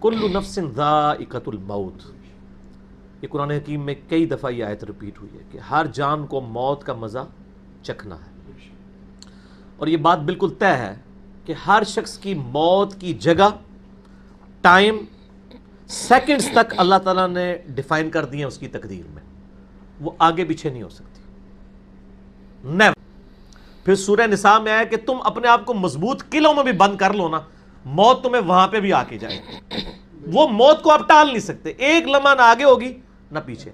कुल्लु नफ्सिन ज़ाइक़तुल मौत, ये कुरान हकीम में कई दफ़ा ये आयत रिपीट हुई है कि हर जान को मौत का मज़ा चखना है। और ये बात बिल्कुल तय है कि हर शख्स की मौत की जगह, टाइम, सेकंड्स तक अल्लाह ताला ने डिफाइन कर दिए उसकी तकदीर में, वो आगे पीछे नहीं हो सकती, नेवर। फिर सूरह निसा में आया कि तुम अपने आप को मजबूत किलों में भी बंद कर लो ना, मौत तुम्हें वहां पे भी आके जाएगी। वो मौत को आप टाल नहीं सकते, एक लम्हा ना आगे होगी ना पीछे।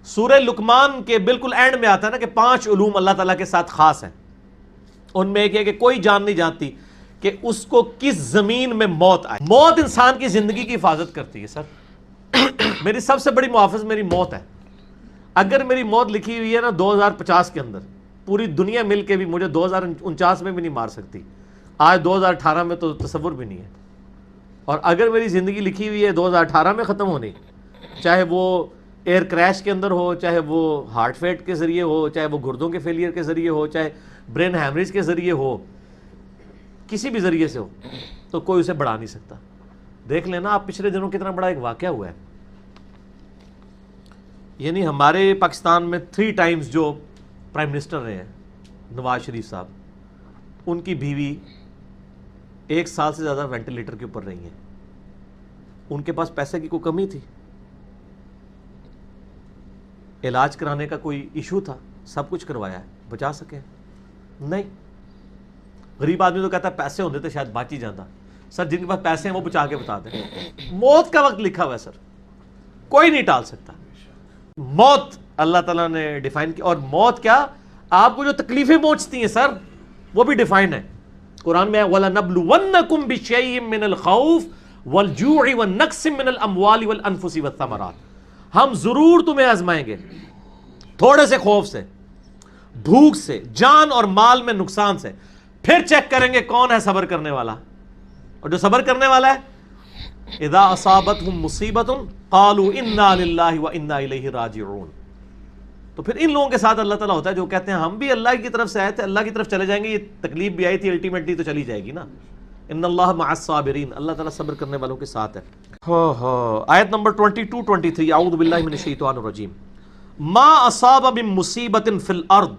सूरह लुकमान के बिल्कुल एंड में आता है ना कि 5 उलूम अल्लाह ताला के साथ खास हैं। उनमें एक है कि कोई जान नहीं जानती कि उसको किस जमीन में मौत आए। मौत इंसान की जिंदगी की हिफाजत करती है। सर मेरी सबसे बड़ी मुहाफ़िज़ मेरी मौत है। अगर मेरी मौत लिखी हुई है ना 2050 के अंदर, पूरी दुनिया मिल के भी मुझे 2049 में भी नहीं मार सकती। आज 2018 में तो तसव्वुर भी नहीं है। और अगर मेरी ज़िंदगी लिखी हुई है 2018 में ख़त्म होनी, चाहे वो एयर क्रैश के अंदर हो, चाहे वो हार्ट फेट के ज़रिए हो, चाहे वो गुर्दों के फेलियर के ज़रिए हो, चाहे ब्रेन हैमरेज के ज़रिए हो, किसी भी ज़रिए से हो, तो कोई उसे बढ़ा नहीं सकता। देख लेना आप पिछले दिनों कितना बड़ा एक वाक़या हुआ है। यानी हमारे पाकिस्तान में 3 टाइम्स जो प्राइम मिनिस्टर रहे हैं नवाज शरीफ साहब, उनकी बीवी 1 साल से ज़्यादा वेंटिलेटर के ऊपर रही हैं। उनके पास पैसे की कोई कमी थी? इलाज कराने का कोई इशू था? सब कुछ करवाया है, बचा सके? नहीं। गरीब आदमी तो कहता है पैसे होते तो शायद बच ही जाता। सर जिनके पास पैसे हैं वो बचा के बता दें। मौत का वक्त लिखा हुआ है सर, कोई नहीं टाल सकता। मौत अल्लाह ताला ने डिफाइन की। और मौत क्या, आपको जो तकलीफें पहुंचती हैं सर वो भी डिफाइन है। कुरान में वला नब्लुवन्नकुम बिशैइन मिनल खौफ वल जू'i वन नक्सिम मिनल अमवालि वल अनफुसि वत थमरात, हम जरूर तुम्हें आजमाएंगे थोड़े से खौफ से, भूख से, जान और माल में नुकसान से, फिर चेक करेंगे कौन है सब्र करने वाला। और जो सब्र करने वाला है, इदा असाबतहुम मुसीबतुन कालू इन्ना लिल्लाहि व इन्ना इलैहि राजिऊन। तो फिर इन लोगों के साथ अल्लाह ताला होता है जो कहते हैं हम भी अल्लाह की तरफ से आए थे, अल्लाह की तरफ चले जाएंगे, ये तकलीफ भी आई थी अल्टीमेटली तो चली जाएगी ना। इन्नल्लाह मअस साबिरीन, अल्लाह ताला सब्र करने वालों के साथ है। आयत नंबर 22-23, औज़ु बिल्लाहि मिनश शैतानिर रजीम। मा असाब मिन मुसीबतिन फिल अर्द,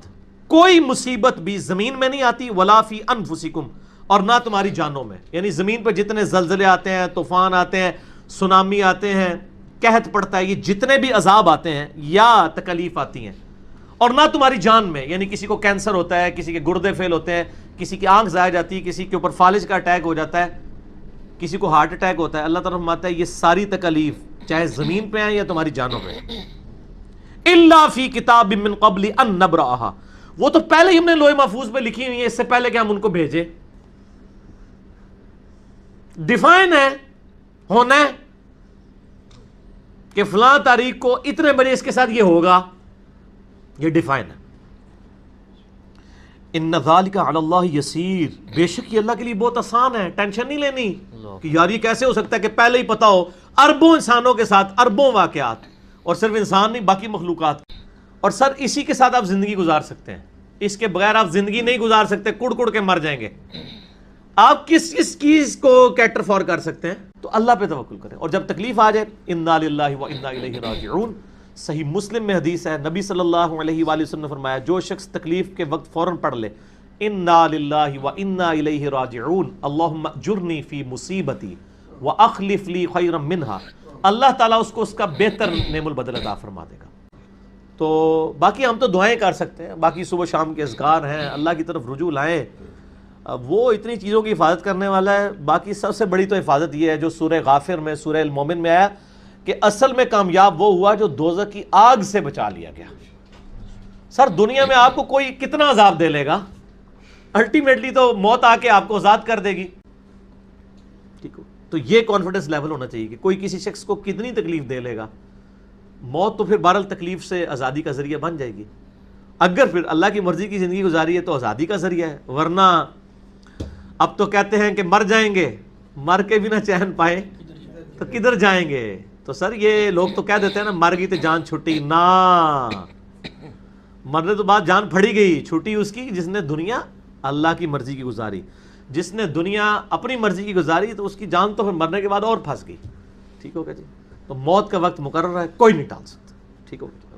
कोई मुसीबत भी जमीन में नहीं आती, वला फी अनफुसिकुम, और ना तुम्हारी जानों में। यानी जमीन पर जितने जलजले आते हैं, तूफान आते हैं, सुनामी आते हैं, कहत पड़ता है, ये जितने भी अजाब आते हैं या तकलीफ आती हैं, और ना तुम्हारी जान में। यानी किसी को कैंसर होता है, किसी के गुर्दे फेल होते हैं, किसी की आंख ज़ाया जाती है, किसी के ऊपर फालिज का अटैक हो जाता है, किसी को हार्ट अटैक होता है। अल्लाह ताला फरमाता है ये सारी तकलीफ चाहे जमीन पे आए या तुम्हारी जानों में, इल्ला फी किताबिम मिन क़ब्लि अन नब्रअहा, वो तो पहले ही हमने लोहे महफूज पे लिखी हुई है, इससे पहले कि हम उनको भेजे। डिफाइन है, होना है कि फलां तारीख को इतने बजे इसके साथ ये होगा, ये डिफाइन है। इन्ना ज़ालिका अलल्लाह यसीर, बेशक ये अल्लाह के लिए बहुत आसान है, टेंशन नहीं लेनी कि यार ये कैसे हो सकता है कि पहले ही पता हो। अरबों इंसानों के साथ अरबों वाकयात, और सिर्फ इंसान नहीं बाकी मखलूकात। और सर इसी के साथ आप जिंदगी गुजार सकते हैं, इसके बगैर आप जिंदगी नहीं गुजार सकते, कुड़ कुड़ के मर जाएंगे। आप किस चीज को कैटर फॉर कर सकते हैं? तो अल्लाह पे तवक्कुल करें। और जब तकलीफ आ जाए, इन्ना लिल्लाहि व इन्ना इलैहि राजिऊन। सही मुस्लिम में हदीस है, नबी सल्लल्लाहु अलैहि वसल्लम ने फरमाया जो शख्स तकलीफ के वक्त फौरन पढ़ ले इन्ना लिल्लाहि व इन्ना इलैहि राजिऊन अल्लाहुम्मा अजुरनी फी मुसीबती व अखलिफ ली खैरम मिनहा, अल्लाह ताला उसको उसका बेहतर नेमुल बदल अता फरमा देगा। तो बाकी हम तो दुआएं कर सकते हैं, बाकी सुबह शाम के अज़कार हैं, अल्लाह की तरफ रुजू लाएं, वो इतनी चीज़ों की हिफाजत करने वाला है। बाकी सबसे बड़ी तो हिफाजत ये है जो सूरह गाफिर में, सूरह अल मोमिन में आया कि असल में कामयाब वो हुआ जो दोज़ख की आग से बचा लिया गया। सर दुनिया में आपको कोई कितना अजाब दे लेगा, अल्टीमेटली तो मौत आके आपको आज़ाद कर देगी। ठीक हो, तो ये कॉन्फिडेंस लेवल होना चाहिए कि कोई किसी शख्स को कितनी तकलीफ दे लेगा, मौत तो फिर बहरहाल तकलीफ से आज़ादी का जरिया बन जाएगी। अगर फिर अल्लाह की मर्जी की ज़िंदगी गुजारी है तो आज़ादी का जरिया है, वरना अब तो कहते हैं कि मर जाएंगे, मर के भी ना चैन पाए तो किधर जाएंगे। तो सर ये लोग तो कह देते हैं ना मर गई तो जान छुट्टी, ना, मरने तो बाद जान फड़ी गई, छुट्टी उसकी जिसने दुनिया अल्लाह की मर्जी की गुजारी। जिसने दुनिया अपनी मर्जी की गुजारी तो उसकी जान तो फिर मरने के बाद और फंस गई। ٹھیک ہوگا جی. تو موت کا وقت مقرر ہے, کوئی نہیں ٹال سکتا. ٹھیک ہوگا.